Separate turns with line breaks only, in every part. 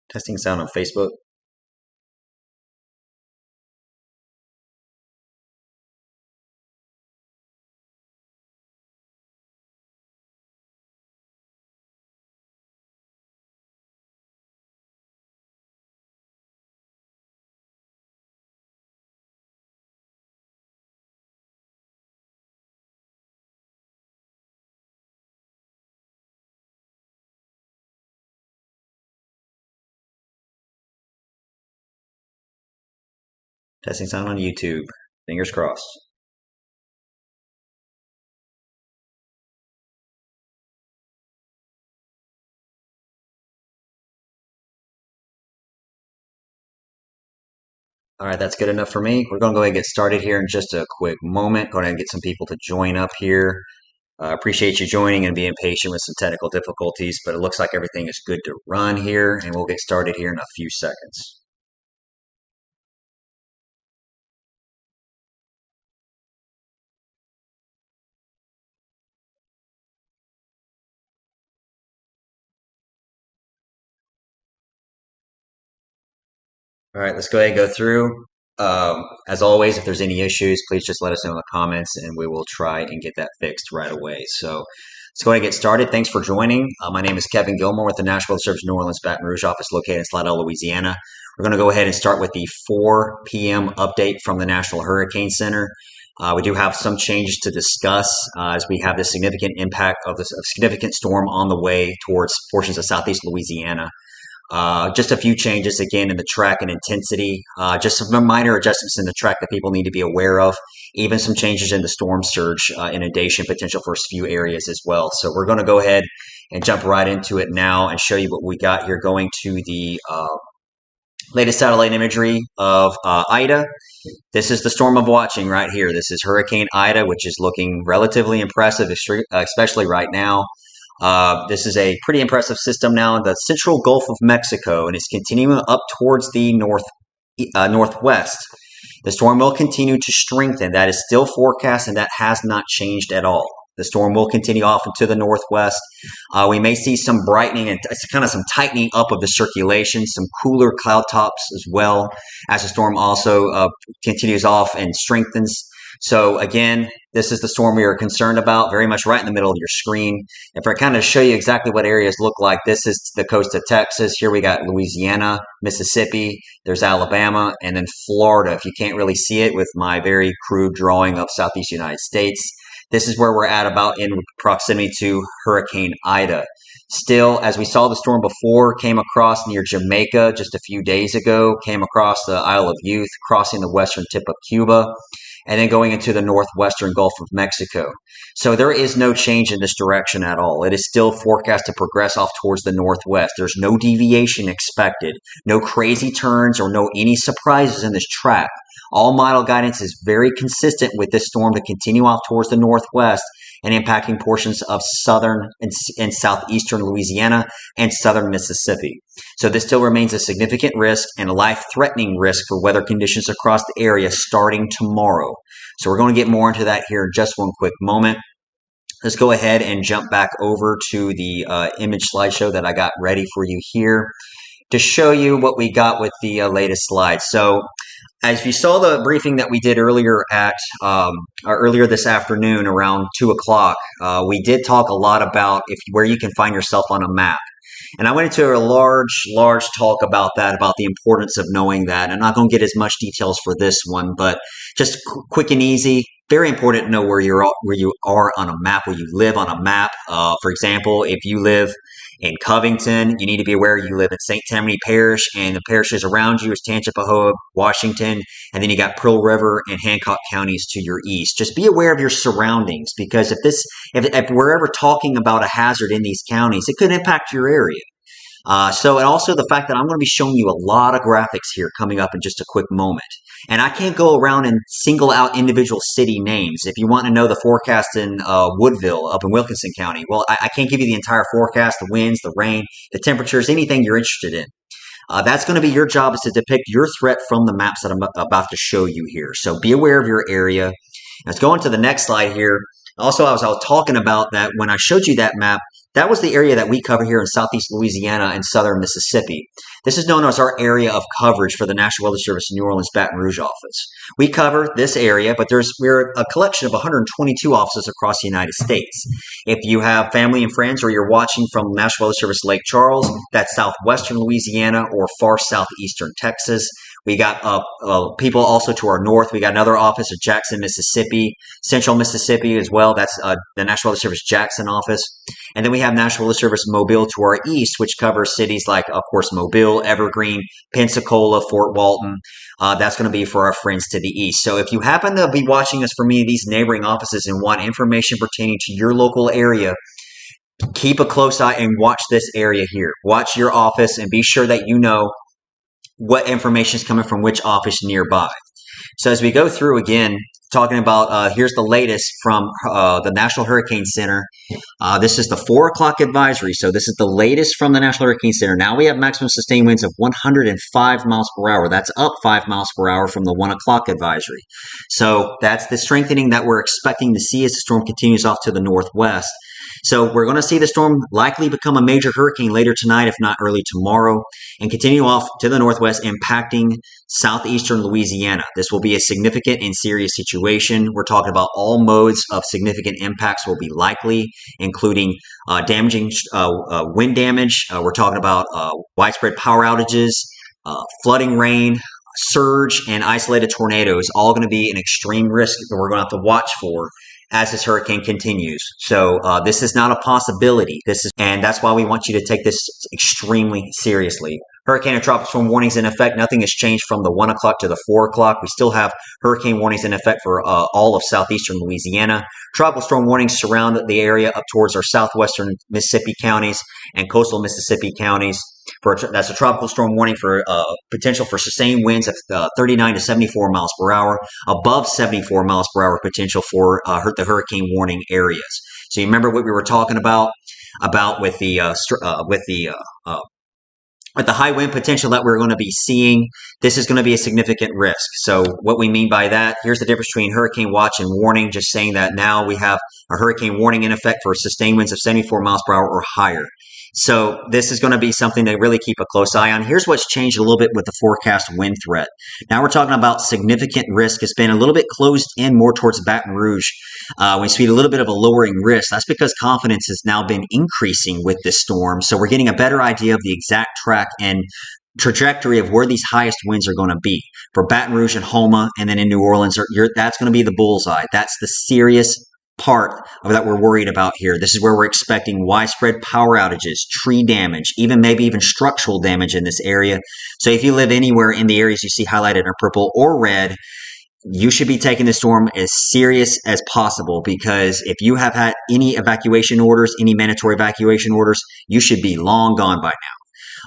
Testing sound on Facebook. Testing sound on YouTube. Fingers crossed. All right, that's good enough for me. We're going to go ahead and get started here in just a quick moment. Go ahead and get some people to join up here. Appreciate you joining and being patient with some technical difficulties, but it looks like everything is good to run here, and we'll get started here in a few seconds. All right, let's go ahead and go through. As always, if there's any issues, please just let us know in the comments and we will try and get that fixed right away. So let's go ahead and get started. Thanks for joining. My name is Kevin Gilmore with the National Weather Service New Orleans Baton Rouge office located in Slidell, Louisiana. We're going to go ahead and start with the 4 p.m. update from the National Hurricane Center. We do have some changes to discuss as we have this significant impact of this significant storm on the way towards portions of southeast Louisiana. Just a few changes again in the track and intensity, just some minor adjustments in the track that people need to be aware of, even some changes in the storm surge inundation potential for a few areas as well. So we're going to go ahead and jump right into it now and show you what we got here going to the latest satellite imagery of Ida. This is the storm of watching right here. This is Hurricane Ida, which is looking relatively impressive, especially right now. This is a pretty impressive system now in the central Gulf of Mexico, and it's continuing up towards the northwest. The storm will continue to strengthen. That is still forecast, and that has not changed at all. The storm will continue off into the northwest. We may see some brightening and kind of some tightening up of the circulation, some cooler cloud tops as well as the storm also continues off and strengthens. So again, this is the storm we are concerned about, very much right in the middle of your screen. If I kind of show you exactly what areas look like, this is the coast of Texas. Here we got Louisiana, Mississippi, there's Alabama, and then Florida. If you can't really see it with my very crude drawing of southeast United States, this is where we're at about in proximity to Hurricane Ida. Still, as we saw the storm before, came across near Jamaica just a few days ago, came across the Isle of Youth, crossing the western tip of Cuba, and then going into the northwestern Gulf of Mexico. So there is no change in this direction at all. It is still forecast to progress off towards the northwest. There's no deviation expected, no crazy turns or no any surprises in this track. All model guidance is very consistent with this storm to continue off towards the northwest and impacting portions of southern and southeastern Louisiana and southern Mississippi. So this still remains a significant risk and a life-threatening risk for weather conditions across the area starting tomorrow. So we're going to get more into that here in just one quick moment. Let's go ahead and jump back over to the image slideshow that I got ready for you here to show you what we got with the latest slides. So as you saw the briefing that we did earlier earlier this afternoon around 2 o'clock, we did talk a lot about where you can find yourself on a map. And I went into a large talk about that, about the importance of knowing that. I'm not going to get as much details for this one, but just quick and easy. Very important to know where you are on a map, where you live on a map. For example, if you live in Covington, you need to be aware you live in St. Tammany Parish, and the parishes around you is Tangipahoa, Washington, and then you got Pearl River and Hancock counties to your east. Just be aware of your surroundings, because if we're ever talking about a hazard in these counties, it could impact your area. And also the fact that I'm going to be showing you a lot of graphics here coming up in just a quick moment. And I can't go around and single out individual city names. If you want to know the forecast in Woodville up in Wilkinson County, well, I can't give you the entire forecast, the winds, the rain, the temperatures, anything you're interested in. That's going to be your job, is to depict your threat from the maps that I'm about to show you here. So be aware of your area. Let's go on to the next slide here. Also, I was talking about that when I showed you that map. That was the area that we cover here in southeast Louisiana and southern Mississippi. This is known as our area of coverage for the National Weather Service New Orleans Baton Rouge office. We cover this area, but we're a collection of 122 offices across the United States. If you have family and friends, or you're watching from National Weather Service Lake Charles, that's southwestern Louisiana or far southeastern Texas. We got people also to our north. We got another office at Jackson, Mississippi, central Mississippi as well. That's the National Weather Service Jackson office. And then we have National Weather Service Mobile to our east, which covers cities like, of course, Mobile, Evergreen, Pensacola, Fort Walton. That's going to be for our friends to the east. So if you happen to be watching us from any of these neighboring offices and want information pertaining to your local area, keep a close eye and watch this area here. Watch your office and be sure that you know what information is coming from which office nearby. So as we go through again, talking about here's the latest from the National Hurricane Center. This is the 4 o'clock advisory. So this is the latest from the National Hurricane Center. Now we have maximum sustained winds of 105 miles per hour. That's up 5 miles per hour from the 1 o'clock advisory. So that's the strengthening that we're expecting to see as the storm continues off to the northwest. So we're going to see the storm likely become a major hurricane later tonight, if not early tomorrow, and continue off to the northwest, impacting southeastern Louisiana. This will be a significant and serious situation. We're talking about all modes of significant impacts will be likely, including damaging wind damage. We're talking about widespread power outages, flooding rain, surge, and isolated tornadoes, all going to be an extreme risk that we're going to have to watch for as this hurricane continues. So this is not a possibility. And that's why we want you to take this extremely seriously. Hurricane and tropical storm warnings in effect. Nothing has changed from the 1 o'clock to the 4 o'clock. We still have hurricane warnings in effect for all of southeastern Louisiana. Tropical storm warnings surround the area up towards our southwestern Mississippi counties and coastal Mississippi counties. That's a tropical storm warning for potential for sustained winds of 39 to 74 miles per hour, above 74 miles per hour potential for the hurricane warning areas. So you remember what we were talking about with the high wind potential that we're going to be seeing. This is going to be a significant risk. So what we mean by that, here's the difference between hurricane watch and warning, just saying that now we have a hurricane warning in effect for sustained winds of 74 miles per hour or higher. So this is going to be something to really keep a close eye on. Here's what's changed a little bit with the forecast wind threat. Now we're talking about significant risk. It's been a little bit closed in more towards Baton Rouge. We see a little bit of a lowering risk. That's because confidence has now been increasing with this storm. So we're getting a better idea of the exact track and trajectory of where these highest winds are going to be. For Baton Rouge and Houma, and then in New Orleans, that's going to be the bullseye. That's the serious part of that we're worried about here. This is where we're expecting widespread power outages, tree damage, maybe even structural damage in this area. So if you live anywhere in the areas you see highlighted in purple or red, you should be taking the storm as serious as possible, because if you have had any evacuation orders, any mandatory evacuation orders, you should be long gone by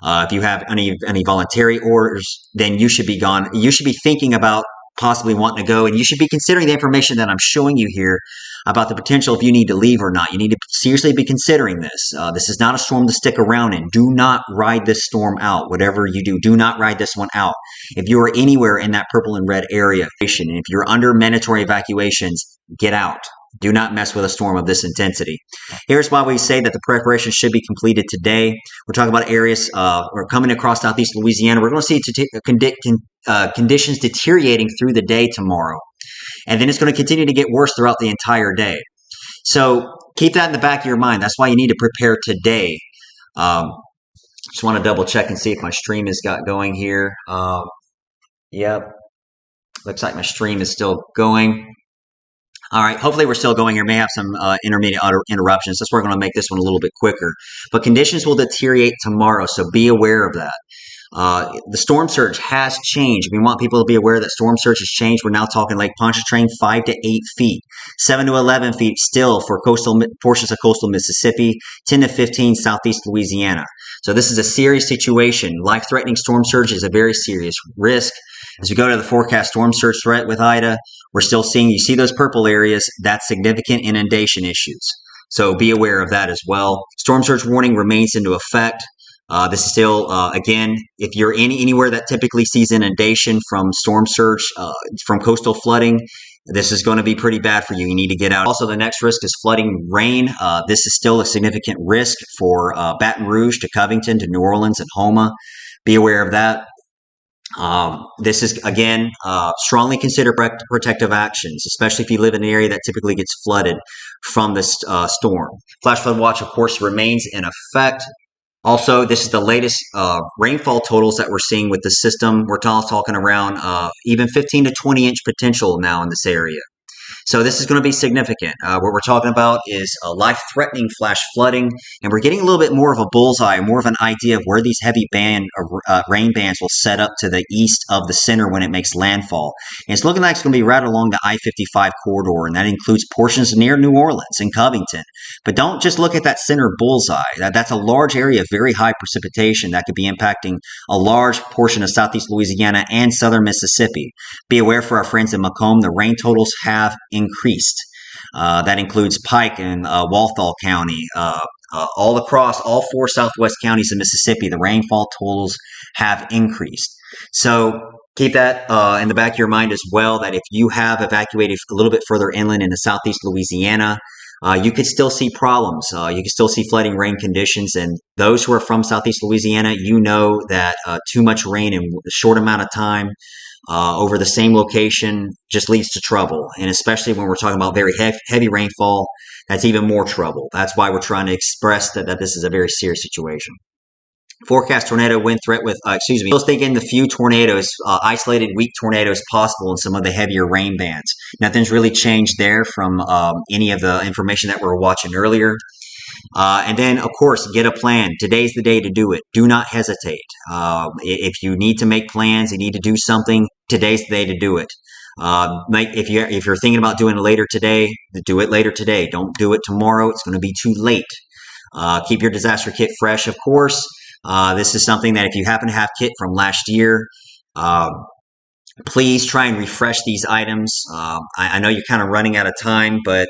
now. If you have any voluntary orders, then you should be gone. You should be thinking about possibly wanting to go, and you should be considering the information that I'm showing you here about the potential if you need to leave or not. You need to seriously be considering this. This is not a storm to stick around in. Do not ride this storm out. Whatever you do not ride this one out. If you are anywhere in that purple and red area, and if you're under mandatory evacuations, get out. Do not mess with a storm of this intensity. Here's why we say that the preparation should be completed today. We're talking about areas we're coming across southeast Louisiana. We're going to see conditions deteriorating through the day tomorrow. And then it's going to continue to get worse throughout the entire day. So keep that in the back of your mind. That's why you need to prepare today. Just want to double check and see if my stream has got going here. Yep. Looks like my stream is still going. All right, hopefully we're still going here. May have some intermediate interruptions. That's why we're going to make this one a little bit quicker. But conditions will deteriorate tomorrow, so be aware of that. The storm surge has changed. We want people to be aware that storm surge has changed. We're now talking Lake Pontchartrain 5 to 8 feet, 7 to 11 feet still for coastal portions of coastal Mississippi, 10 to 15 southeast Louisiana. So this is a serious situation. Life-threatening storm surge is a very serious risk. As we go to the forecast storm surge threat with Ida, we're still seeing, you see those purple areas, that's significant inundation issues. So be aware of that as well. Storm surge warning remains into effect. This is still, again, if you're anywhere that typically sees inundation from storm surge, from coastal flooding, this is going to be pretty bad for you. You need to get out. Also, the next risk is flooding rain. This is still a significant risk for Baton Rouge to Covington to New Orleans and Houma. Be aware of that. This is, again, strongly consider protective actions, especially if you live in an area that typically gets flooded from this storm. Flash flood watch, of course, remains in effect. Also, this is the latest rainfall totals that we're seeing with the system. We're talking around even 15 to 20 inch potential now in this area. So this is going to be significant. What we're talking about is life-threatening flash flooding, and we're getting a little bit more of a bullseye, more of an idea of where these heavy rain bands will set up to the east of the center when it makes landfall. And it's looking like it's going to be right along the I-55 corridor, and that includes portions near New Orleans and Covington. But don't just look at that center bullseye. That's a large area of very high precipitation that could be impacting a large portion of southeast Louisiana and southern Mississippi. Be aware for our friends in Macomb, the rain totals have increased. That includes Pike and Walthall County. All across all 4 southwest counties of Mississippi, the rainfall totals have increased. So keep that in the back of your mind as well, that if you have evacuated a little bit further inland into southeast Louisiana, you could still see problems. You could still see flooding rain conditions. And those who are from southeast Louisiana, you know that too much rain in a short amount of time over the same location just leads to trouble. And especially when we're talking about very heavy rainfall, that's even more trouble. That's why we're trying to express that this is a very serious situation. Forecast tornado wind threat with, still thinking the few tornadoes, isolated weak tornadoes possible in some of the heavier rain bands. Nothing's really changed there from any of the information that we were watching earlier. And then, of course, get a plan. Today's the day to do it. Do not hesitate. If you need to make plans, you need to do something, today's the day to do it. If you're thinking about doing it later today, do it later today. Don't do it tomorrow. It's going to be too late. Keep your disaster kit fresh, of course. This is something that if you happen to have kit from last year, please try and refresh these items. I know you're kind of running out of time, but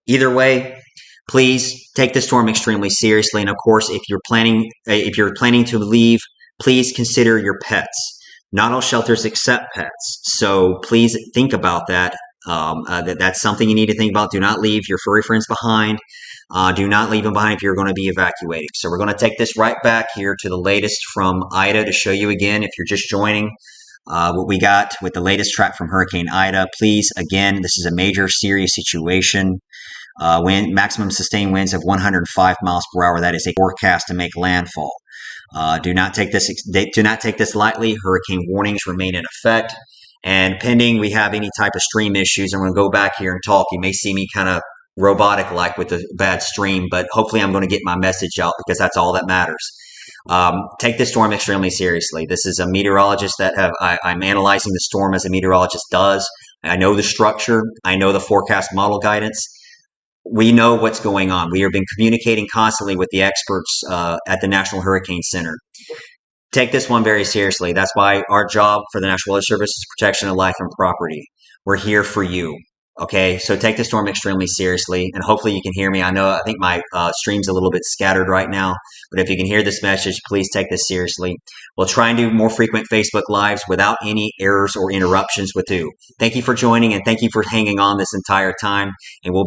either way, please take the storm extremely seriously. And of course, if you're planning to leave, please consider your pets. Not all shelters accept pets, so please think about that. That's something you need to think about. Do not leave your furry friends behind. Do not leave them behind if you're going to be evacuating. So we're going to take this right back here to the latest from Ida to show you again, if you're just joining, what we got with the latest track from Hurricane Ida. Please, again, this is a major serious situation. Maximum sustained winds of 105 miles per hour. That is a forecast to make landfall. Do not take this lightly. Hurricane warnings remain in effect. And pending we have any type of stream issues, I'm going to go back here and talk. You may see me kind of robotic-like with the bad stream, but hopefully I'm going to get my message out, because that's all that matters. Take this storm extremely seriously. This is a meteorologist I'm analyzing the storm as a meteorologist does. I know the structure. I know the forecast model guidance. We know what's going on. We have been communicating constantly with the experts at the National Hurricane Center. Take this one very seriously. That's why our job for the National Weather Service is protection of life and property. We're here for you. Okay, so take the storm extremely seriously, and hopefully you can hear me. I think my stream's a little bit scattered right now, but if you can hear this message, please take this seriously. We'll try and do more frequent Facebook Lives without any errors or interruptions with you. Thank you for joining, and thank you for hanging on this entire time, and we'll be